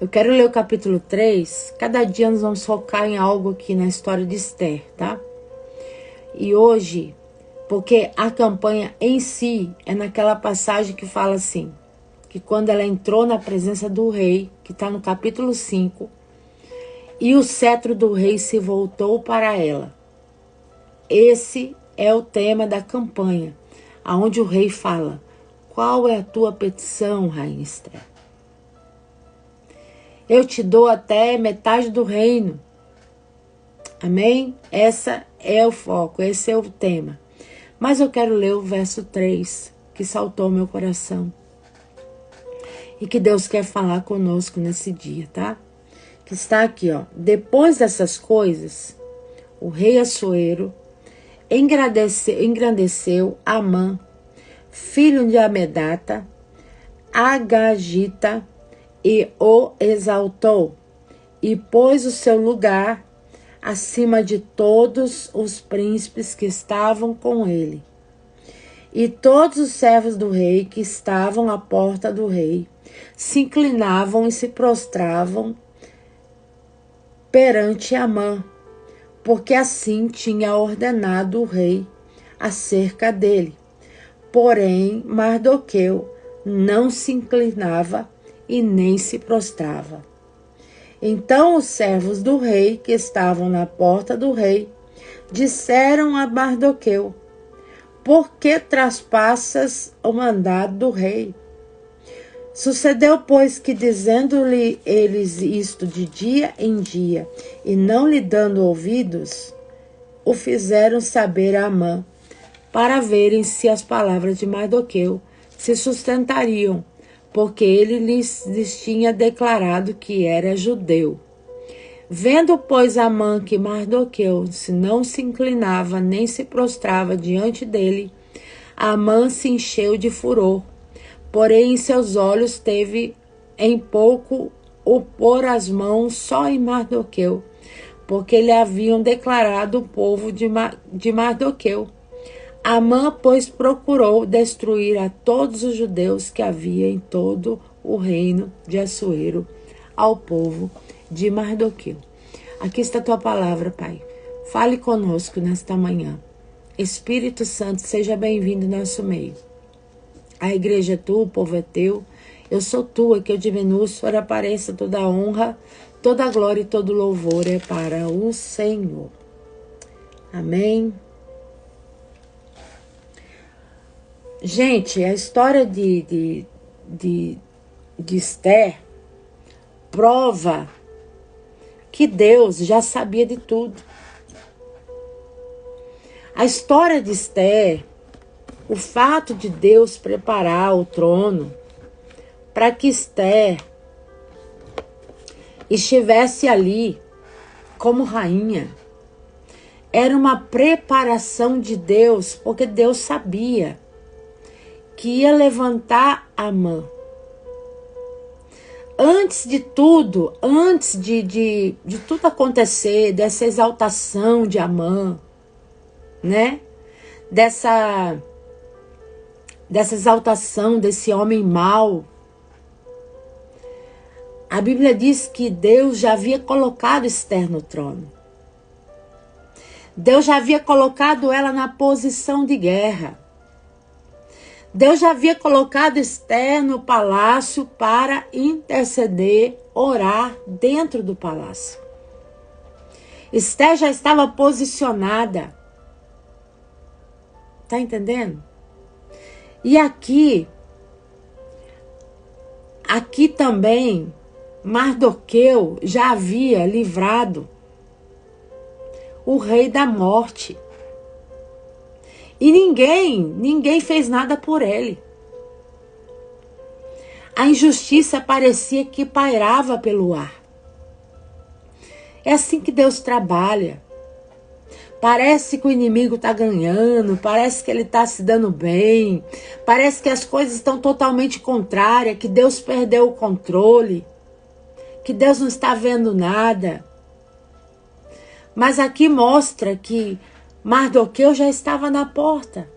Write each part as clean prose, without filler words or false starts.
Eu quero ler o capítulo 3. Cada dia nós vamos focar em algo aqui na história de Esther, tá? E hoje, porque a campanha em si é naquela passagem que fala assim, que quando ela entrou na presença do rei, que está no capítulo 5, e o cetro do rei se voltou para ela. Esse é o tema da campanha, aonde o rei fala: qual é a tua petição, rainha Esther? Eu te dou até metade do reino. Amém? Essa é o foco, esse é o tema. Mas eu quero ler o verso 3, que saltou ao meu coração. E que Deus quer falar conosco nesse dia, tá? Que está aqui, ó. Depois dessas coisas, o rei Assuero engrandeceu Amã, filho de Amedata, Agagita, e o exaltou, e pôs o seu lugar acima de todos os príncipes que estavam com ele. E todos os servos do rei que estavam à porta do rei se inclinavam e se prostravam perante Amã, porque assim tinha ordenado o rei acerca dele. Porém, Mardoqueu não se inclinava e nem se prostrava. Então os servos do rei, que estavam na porta do rei, disseram a Mardoqueu: por que traspassas o mandado do rei? Sucedeu, pois, que dizendo-lhe eles isto de dia em dia, e não lhe dando ouvidos, o fizeram saber a Amã, para verem se as palavras de Mardoqueu se sustentariam, porque ele lhes tinha declarado que era judeu. Vendo, pois, Amã que Mardoqueu não se inclinava nem se prostrava diante dele, Amã se encheu de furor. Porém, em seus olhos teve em pouco o pôr as mãos só em Mardoqueu, porque lhe haviam declarado o povo de Mardoqueu. Amã, pois, procurou destruir a todos os judeus que havia em todo o reino de Assuero, ao povo de Mardoqueu. Aqui está a tua palavra, Pai. Fale conosco nesta manhã. Espírito Santo, seja bem-vindo no nosso meio. A igreja é tua, o povo é teu. Eu sou tua, que eu diminuo, o Senhor apareça. Toda a honra, toda a glória e todo louvor é para o Senhor. Amém. Gente, a história de Esther prova que Deus já sabia de tudo. A história de Esther, o fato de Deus preparar o trono para que Esther estivesse ali como rainha, era uma preparação de Deus, porque Deus sabia que ia levantar Amã. Antes de tudo, antes de tudo acontecer, dessa exaltação de Amã, né? Dessa exaltação desse homem mau, a Bíblia diz que Deus já havia colocado Esther no trono. Deus já havia colocado ela na posição de guerra. Deus já havia colocado Esther no palácio para interceder, orar dentro do palácio. Esther já estava posicionada. Tá entendendo? E aqui também, Mardoqueu já havia livrado o rei da morte. E ninguém fez nada por ele. A injustiça parecia que pairava pelo ar. É assim que Deus trabalha. Parece que o inimigo está ganhando, parece que ele está se dando bem, parece que as coisas estão totalmente contrárias, que Deus perdeu o controle, que Deus não está vendo nada. Mas aqui mostra que Mardoqueu já estava na porta.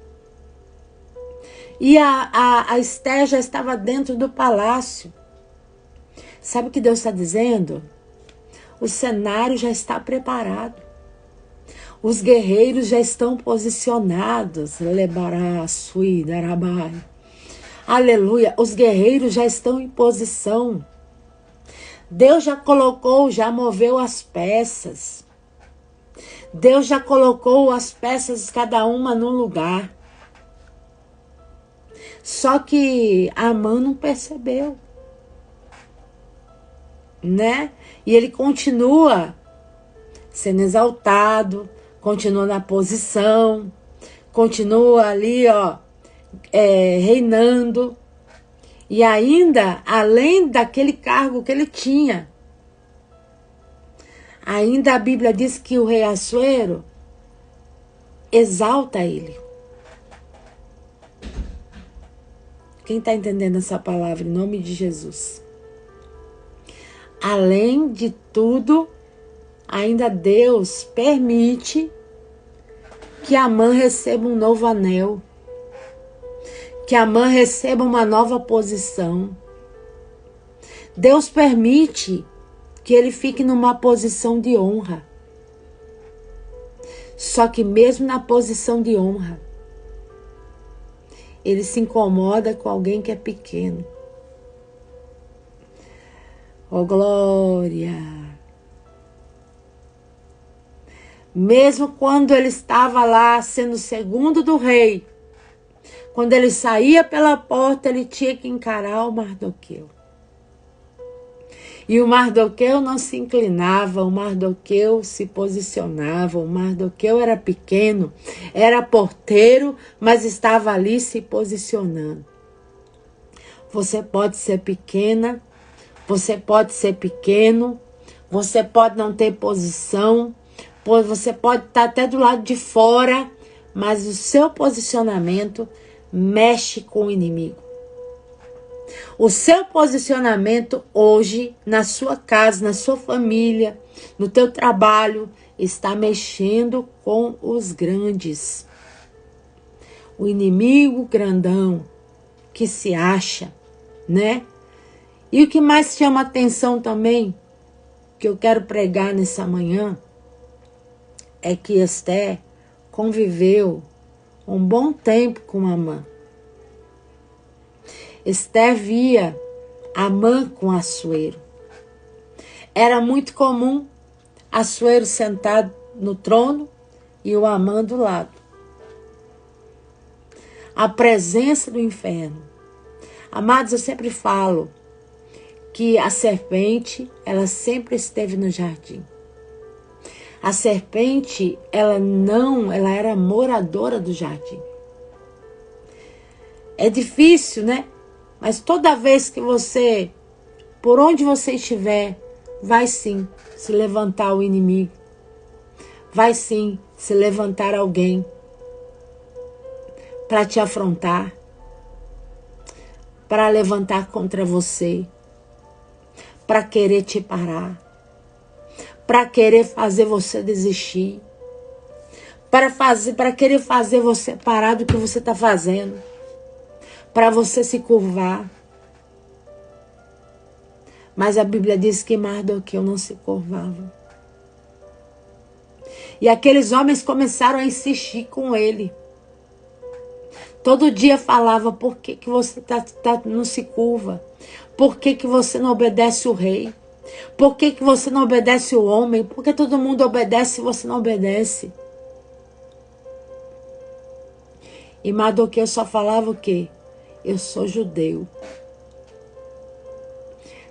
E a Esther já estava dentro do palácio. Sabe o que Deus está dizendo? O cenário já está preparado. Os guerreiros já estão posicionados. Aleluia. Os guerreiros já estão em posição. Deus já colocou, já moveu as peças. Deus já colocou as peças, cada uma no lugar. Só que Amã não percebeu, né? E ele continua sendo exaltado, continua na posição, continua ali, ó, reinando. E ainda, além daquele cargo que ele tinha, ainda a Bíblia diz que o rei Assuero exalta ele. Quem está entendendo essa palavra em nome de Jesus? Além de tudo, ainda Deus permite que Amã receba um novo anel, que Amã receba uma nova posição. Deus permite que ele fique numa posição de honra. Só que mesmo na posição de honra, ele se incomoda com alguém que é pequeno. Oh, glória! Mesmo quando ele estava lá sendo segundo do rei, quando ele saía pela porta, ele tinha que encarar o Mardoqueu. E o Mardoqueu não se inclinava, o Mardoqueu se posicionava, o Mardoqueu era pequeno, era porteiro, mas estava ali se posicionando. Você pode ser pequena, você pode ser pequeno, você pode não ter posição, você pode estar até do lado de fora, mas o seu posicionamento mexe com o inimigo. O seu posicionamento hoje, na sua casa, na sua família, no teu trabalho, está mexendo com os grandes. O inimigo grandão que se acha, né? E o que mais chama atenção também, que eu quero pregar nessa manhã, é que Esther conviveu um bom tempo com Amã. Esther via Amã com Assuero. Era muito comum Assuero sentado no trono e o Amã do lado. A presença do inferno. Amados, eu sempre falo que a serpente, ela sempre esteve no jardim. A serpente, ela era moradora do jardim. É difícil, né? Mas toda vez que você, por onde você estiver, vai sim se levantar o inimigo. Vai sim se levantar alguém para te afrontar, para levantar contra você, para querer te parar, para querer fazer você desistir, para querer fazer você parar do que você está fazendo, para você se curvar. Mas a Bíblia diz que Mardoqueu não se curvava. E aqueles homens começaram a insistir com ele. Todo dia falava, por que você não se curva? Por que você não obedece o rei? Por que você não obedece o homem? Por que todo mundo obedece e você não obedece? E Mardoqueu só falava o quê? Eu sou judeu.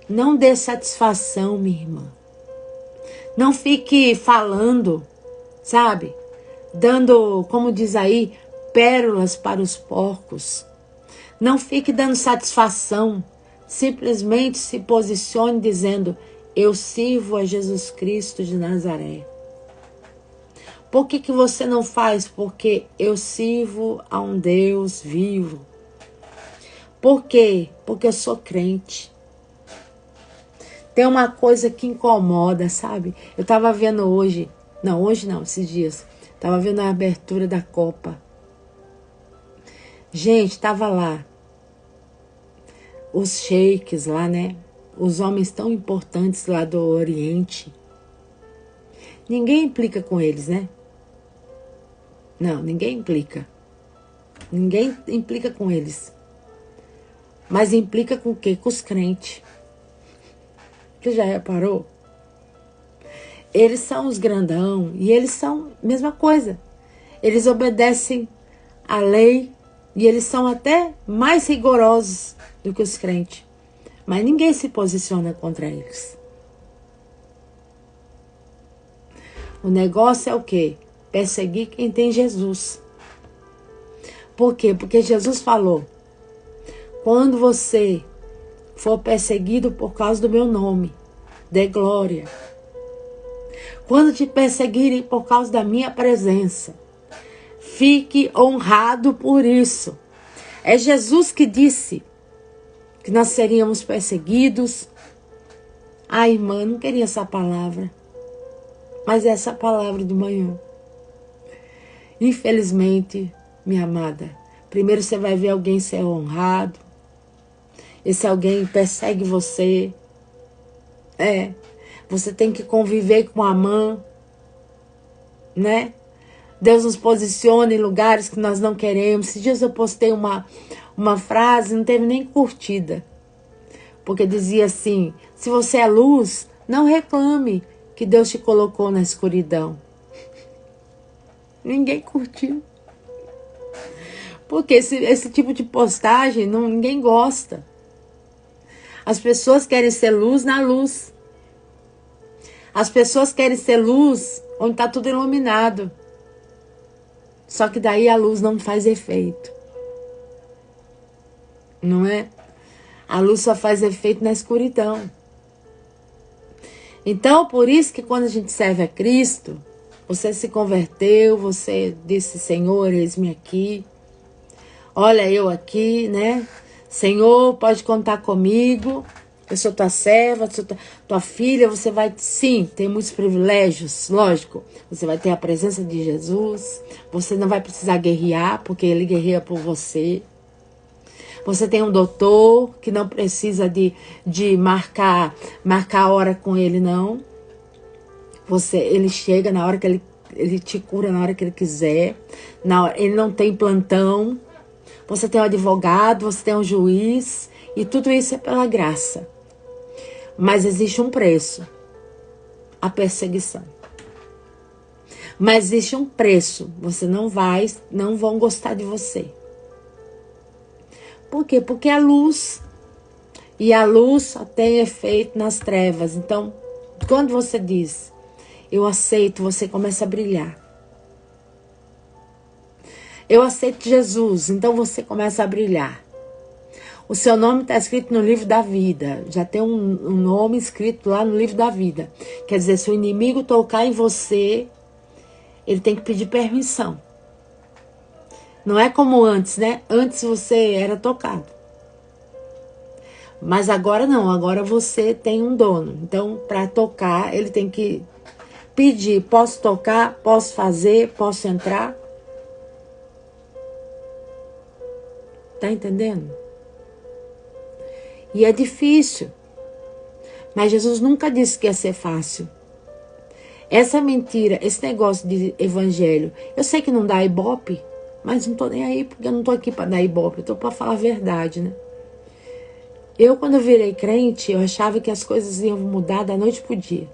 Não dê satisfação, minha irmã. Não fique falando, sabe? Dando, como diz aí, pérolas para os porcos. Não fique dando satisfação. Simplesmente se posicione dizendo, eu sirvo a Jesus Cristo de Nazaré. Por que você não faz? Porque eu sirvo a um Deus vivo. Por quê? Porque eu sou crente. Tem uma coisa que incomoda, sabe? Eu estava vendo hoje não, esses dias. Estava vendo a abertura da Copa. Gente, estava lá. Os sheiks lá, né? os homens tão importantes lá do Oriente, ninguém implica com eles, né? Não, ninguém implica. Ninguém implica com eles. Mas implica com o quê? Com os crentes. Você já reparou? Eles são os grandão e eles são a mesma coisa. Eles obedecem à lei e eles são até mais rigorosos do que os crentes. Mas ninguém se posiciona contra eles. O negócio é o quê? Perseguir quem tem Jesus. Por quê? Porque Jesus falou: quando você for perseguido por causa do meu nome, dê glória. Quando te perseguirem por causa da minha presença, fique honrado por isso. É Jesus que disse que nós seríamos perseguidos. Ah, irmã, não queria essa palavra. Mas é essa palavra de manhã. Infelizmente, minha amada, primeiro você vai ver alguém ser honrado. Esse alguém persegue você. Você tem que conviver com a mãe, né? Deus nos posiciona em lugares que nós não queremos. Esses dias eu postei uma frase, não teve nem curtida. Porque dizia assim: se você é luz, não reclame que Deus te colocou na escuridão. Ninguém curtiu. Porque esse tipo de postagem ninguém gosta. As pessoas querem ser luz na luz. As pessoas querem ser luz onde está tudo iluminado. Só que daí a luz não faz efeito. Não é? A luz só faz efeito na escuridão. Então, por isso que quando a gente serve a Cristo, você se converteu, você disse: Senhor, eis-me aqui. Olha eu aqui, né? Senhor, pode contar comigo. Eu sou tua serva, sou tua filha. Você vai, sim, ter muitos privilégios, lógico. Você vai ter a presença de Jesus. Você não vai precisar guerrear, porque Ele guerreia por você. Você tem um doutor que não precisa de marcar a hora com ele, não. Ele chega na hora que ele te cura na hora que ele quiser. Ele não tem plantão. Você tem um advogado, você tem um juiz. E tudo isso é pela graça. Mas existe um preço. A perseguição. Mas existe um preço. Você não vão gostar de você. Por quê? Porque é luz. E a luz só tem efeito nas trevas. Então, quando você diz: eu aceito, você começa a brilhar. Eu aceito Jesus, então você começa a brilhar. O seu nome está escrito no livro da vida. Já tem um nome escrito lá no livro da vida. Quer dizer, se o inimigo tocar em você, ele tem que pedir permissão. Não é como antes, né? Antes você era tocado. Mas agora não, agora você tem um dono. Então, para tocar, ele tem que pedir: posso tocar, posso fazer, posso entrar? Tá entendendo? E é difícil. Mas Jesus nunca disse que ia ser fácil. Essa mentira, esse negócio de evangelho, eu sei que não dá ibope, mas não tô nem aí, porque eu não tô aqui para dar ibope, eu tô para falar a verdade, né? Quando eu virei crente, eu achava que as coisas iam mudar da noite pro dia.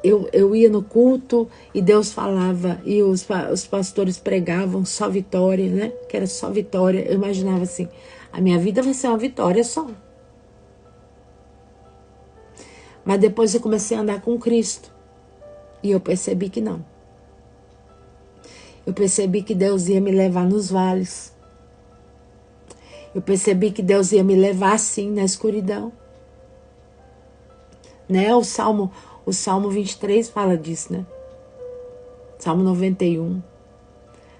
Eu ia no culto e Deus falava, e os pastores pregavam só vitória, né? Que era só vitória. Eu imaginava assim: a minha vida vai ser uma vitória só. Mas depois eu comecei a andar com Cristo. E eu percebi que não. Eu percebi que Deus ia me levar nos vales. Eu percebi que Deus ia me levar assim na escuridão. Né? O Salmo 23 fala disso, né? Salmo 91.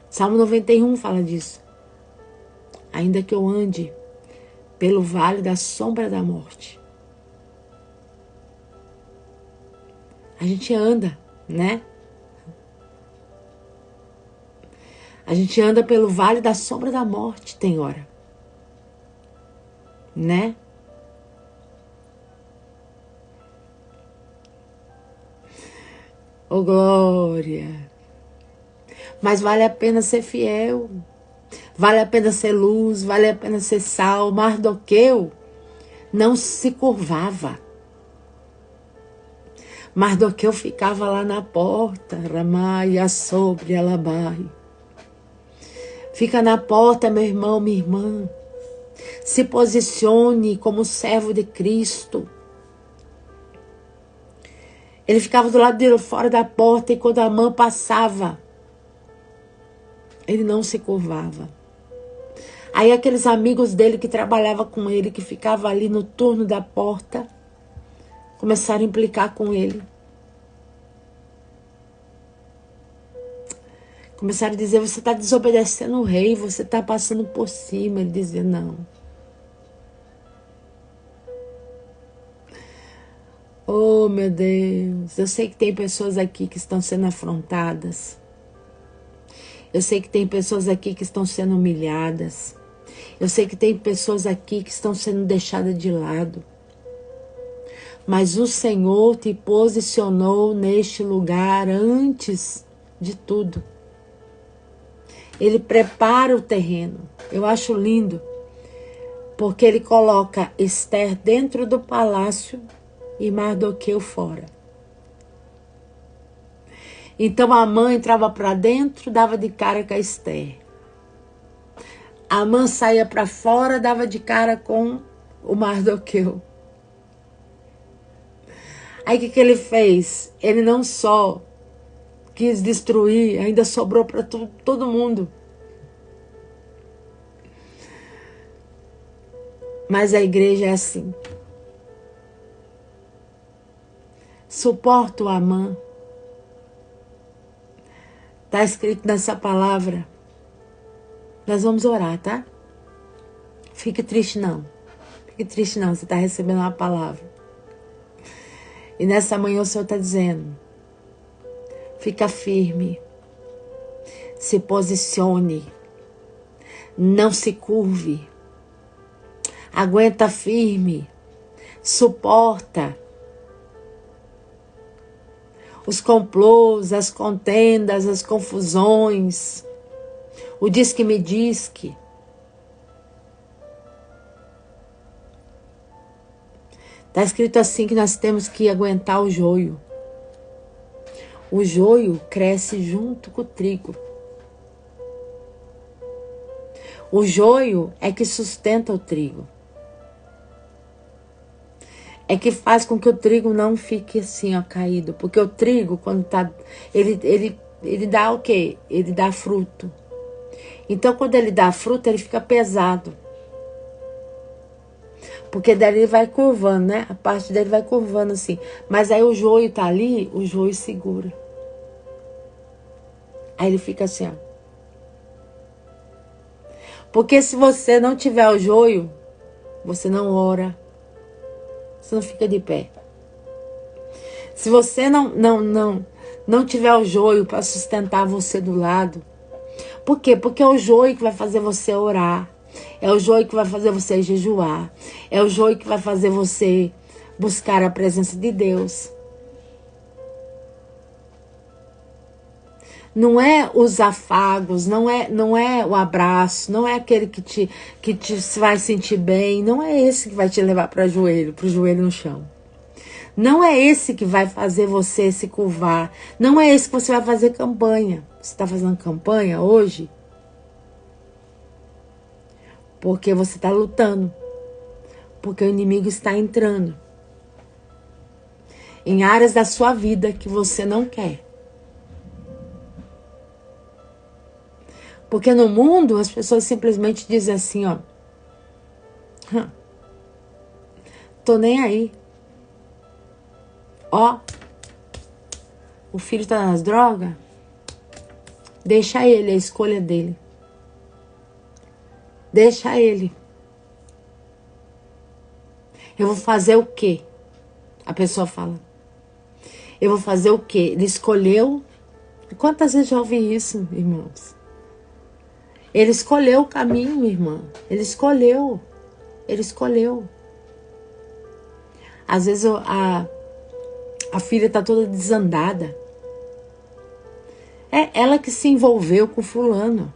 Salmo 91 fala disso. Ainda que eu ande pelo vale da sombra da morte. A gente anda, né? A gente anda pelo vale da sombra da morte, tem hora. Né? Oh, glória! Mas vale a pena ser fiel. Vale a pena ser luz, vale a pena ser sal. Mardoqueu não se curvava. Mardoqueu ficava lá na porta. Ramai, sobre Alabai. Fica na porta, meu irmão, minha irmã. Se posicione como servo de Cristo. Ele ficava do lado dele, fora da porta, e quando a mãe passava, ele não se curvava. Aí aqueles amigos dele que trabalhavam com ele, que ficavam ali no turno da porta, começaram a implicar com ele. Começaram a dizer, você está desobedecendo o rei, você está passando por cima. Ele dizia, não. Oh, meu Deus, eu sei que tem pessoas aqui que estão sendo afrontadas. Eu sei que tem pessoas aqui que estão sendo humilhadas. Eu sei que tem pessoas aqui que estão sendo deixadas de lado. Mas o Senhor te posicionou neste lugar antes de tudo. Ele prepara o terreno. Eu acho lindo, porque ele coloca Esther dentro do palácio e Mardoqueu fora. Então a mãe entrava para dentro, dava de cara com a Esther. A mãe saía para fora, dava de cara com o Mardoqueu. Aí o que ele fez? Ele não só quis destruir, ainda sobrou para todo mundo. Mas a igreja é assim. Suporta o Amã. Está escrito nessa palavra. Nós vamos orar, tá? Fique triste não. Fique triste não, você está recebendo uma palavra. E nessa manhã o Senhor está dizendo, fica firme, se posicione, não se curve, aguenta firme, suporta os complôs, as contendas, as confusões, o diz que me diz que. Está escrito assim que nós temos que aguentar o joio. O joio cresce junto com o trigo. O joio é que sustenta o trigo. É que faz com que o trigo não fique assim, ó, caído. Porque o trigo, quando tá... Ele dá o quê? Ele dá fruto. Então, quando ele dá fruto, ele fica pesado. Porque daí ele vai curvando, né? A parte dele vai curvando assim. Mas aí o joio tá ali, o joio segura. Aí ele fica assim, ó. Porque se você não tiver o joio, você não ora. Você não fica de pé. Se você não tiver o joio para sustentar você do lado. Por quê? Porque é o joio que vai fazer você orar. É o joio que vai fazer você jejuar. É o joio que vai fazer você buscar a presença de Deus. Não é os afagos, não é o abraço, não é aquele que te vai sentir bem. Não é esse que vai te levar para o joelho no chão. Não é esse que vai fazer você se curvar. Não é esse que você vai fazer campanha. Você está fazendo campanha hoje? Porque você está lutando. Porque o inimigo está entrando em áreas da sua vida que você não quer. Porque no mundo as pessoas simplesmente dizem assim, ó. Tô nem aí. Ó. O filho tá nas drogas. Deixa ele, a escolha dele. Deixa ele. Eu vou fazer o quê? A pessoa fala. Eu vou fazer o quê? Ele escolheu. Quantas vezes já ouvi isso, irmãos? Ele escolheu o caminho, irmã. Ele escolheu. Ele escolheu. Às vezes a filha está toda desandada. É ela que se envolveu com fulano.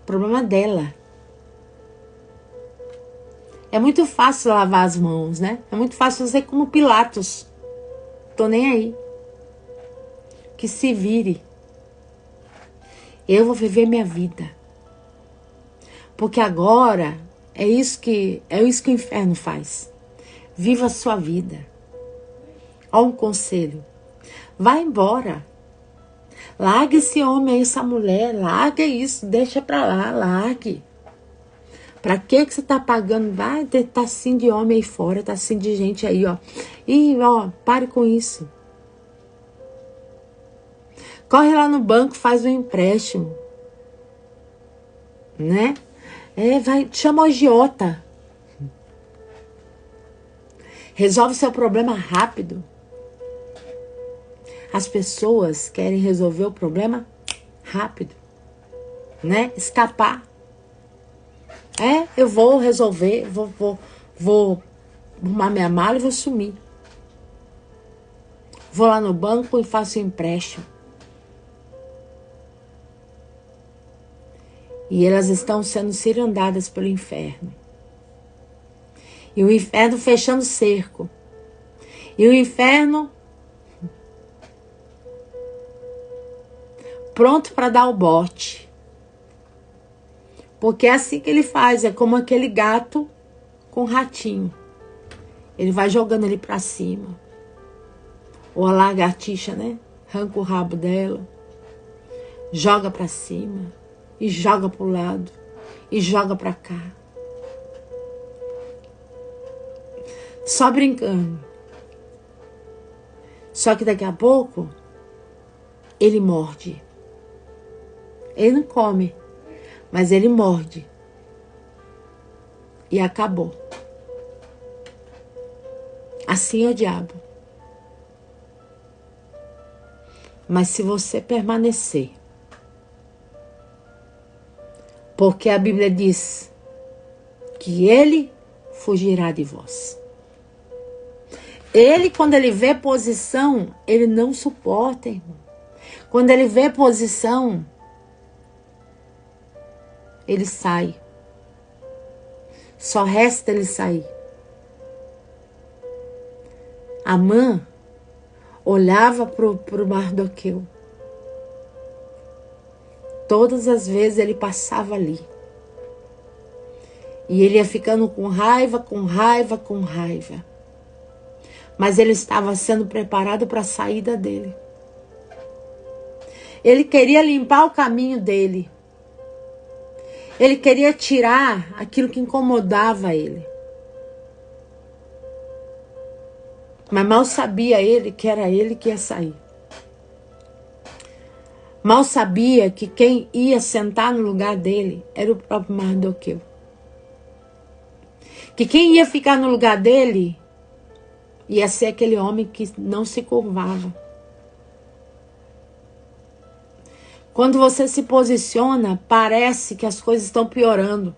O problema dela. É muito fácil lavar as mãos, né? É muito fácil fazer como Pilatos. Tô nem aí. Que se vire. Eu vou viver minha vida. Porque agora é isso que o inferno faz. Viva a sua vida. Olha um conselho. Vai embora. Largue esse homem, essa mulher. Largue isso. Deixa pra lá. Largue. Pra que você tá pagando? Vai, tá assim de homem aí fora. Tá assim de gente aí, ó. E, ó, pare com isso. Corre lá no banco, faz um empréstimo. Né? Vai, chama o agiota. Resolve seu problema rápido. As pessoas querem resolver o problema rápido, né? Escapar. Eu vou resolver, vou arrumar minha mala e vou sumir. Vou lá no banco e faço um empréstimo. E elas estão sendo cirandadas pelo inferno. E o inferno fechando cerco. E o inferno pronto para dar o bote. Porque é assim que ele faz. É como aquele gato com ratinho. Ele vai jogando ele para cima. Ou a lagartixa, né? Arranca o rabo dela. Joga para cima. E joga para o lado. E joga para cá. Só brincando. Só que daqui a pouco, ele morde. Ele não come, mas ele morde. E acabou. Assim é o diabo. Mas se você permanecer, porque a Bíblia diz que ele fugirá de vós. Ele, quando ele vê posição, ele não suporta, irmão. Quando ele vê posição, ele sai. Só resta ele sair. Amã olhava pro Mardoqueu. Todas as vezes ele passava ali. E ele ia ficando com raiva, com raiva, com raiva. Mas ele estava sendo preparado para a saída dele. Ele queria limpar o caminho dele. Ele queria tirar aquilo que incomodava ele. Mas mal sabia ele que era ele que ia sair. Mal sabia que quem ia sentar no lugar dele era o próprio Mardoqueu. Que quem ia ficar no lugar dele ia ser aquele homem que não se curvava. Quando você se posiciona, parece que as coisas estão piorando.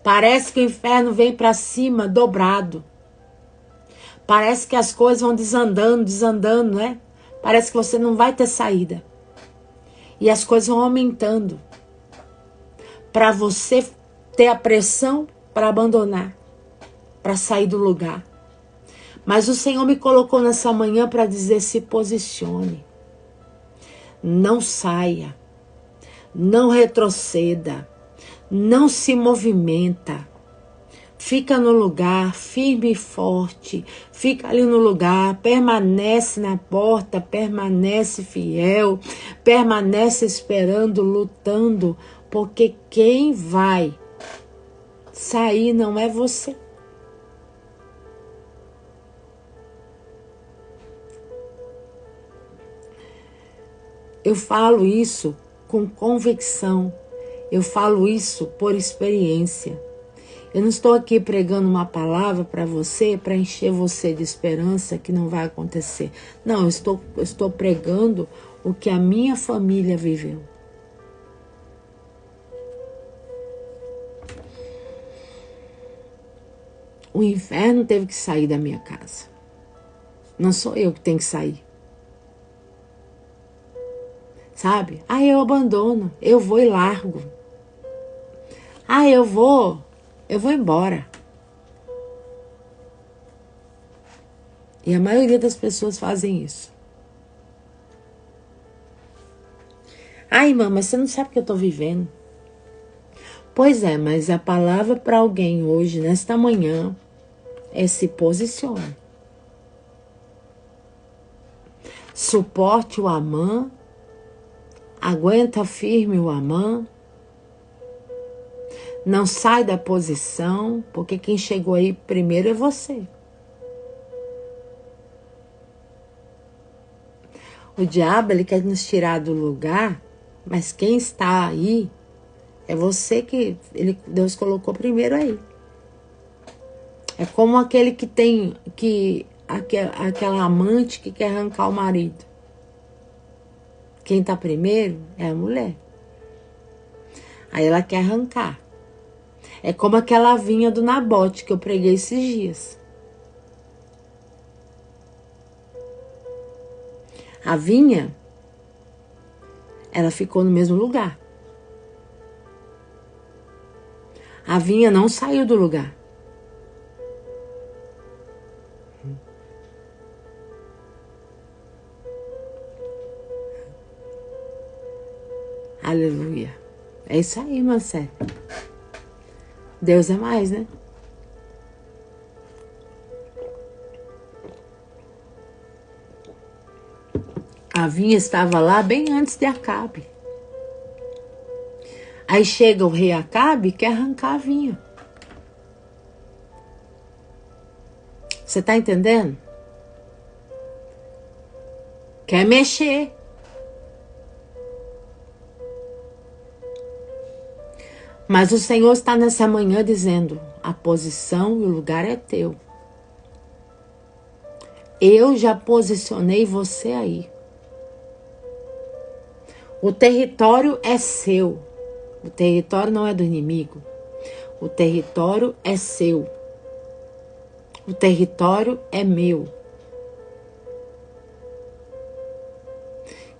Parece que o inferno vem para cima dobrado. Parece que as coisas vão desandando, né? Parece que você não vai ter saída. E as coisas vão aumentando. Para você ter a pressão para abandonar. Para sair do lugar. Mas o Senhor me colocou nessa manhã para dizer: se posicione. Não saia. Não retroceda. Não se movimenta. Fica no lugar, firme e forte. Fica ali no lugar, permanece na porta, permanece fiel, permanece esperando, lutando, porque quem vai sair não é você. Eu falo isso com convicção. Eu falo isso por experiência. Eu não estou aqui pregando uma palavra para você, para encher você de esperança que não vai acontecer. Não, eu estou pregando o que a minha família viveu. O inferno teve que sair da minha casa. Não sou eu que tenho que sair. sabe? Ah, eu abandono, eu vou e largo. Ah, eu vou embora. E a maioria das pessoas fazem isso. Ah, irmã, mas você não sabe o que eu estou vivendo. Pois é, mas a palavra para alguém hoje, nesta manhã, é se posicione. Suporte o Amã. Aguenta firme o Amã. Não sai da posição, porque quem chegou aí primeiro é você. O diabo, ele quer nos tirar do lugar, mas quem está aí é você que Deus colocou primeiro aí. É como aquele que tem aquela amante que quer arrancar o marido. Quem está primeiro é a mulher. Aí ela quer arrancar. É como aquela vinha do Nabote que eu preguei esses dias. A vinha, ela ficou no mesmo lugar. A vinha não saiu do lugar. Aleluia. É isso aí, Marcelo. Deus é mais, né? A vinha estava lá bem antes de Acabe. Aí chega o rei Acabe e quer arrancar a vinha. Você tá entendendo? Quer mexer. Mas o Senhor está nessa manhã dizendo: a posição e o lugar é teu. Eu já posicionei você aí. O território é seu. O território não é do inimigo. O território é seu. O território é meu.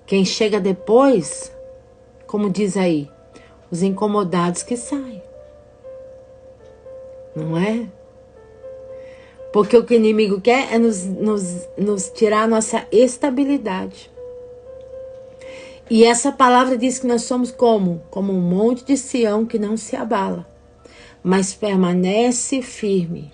Quem chega depois, como diz aí, os incomodados que saem. Não é? Porque o que o inimigo quer é nos tirar a nossa estabilidade. E essa palavra diz que nós somos como um monte de Sião que não se abala, mas permanece firme.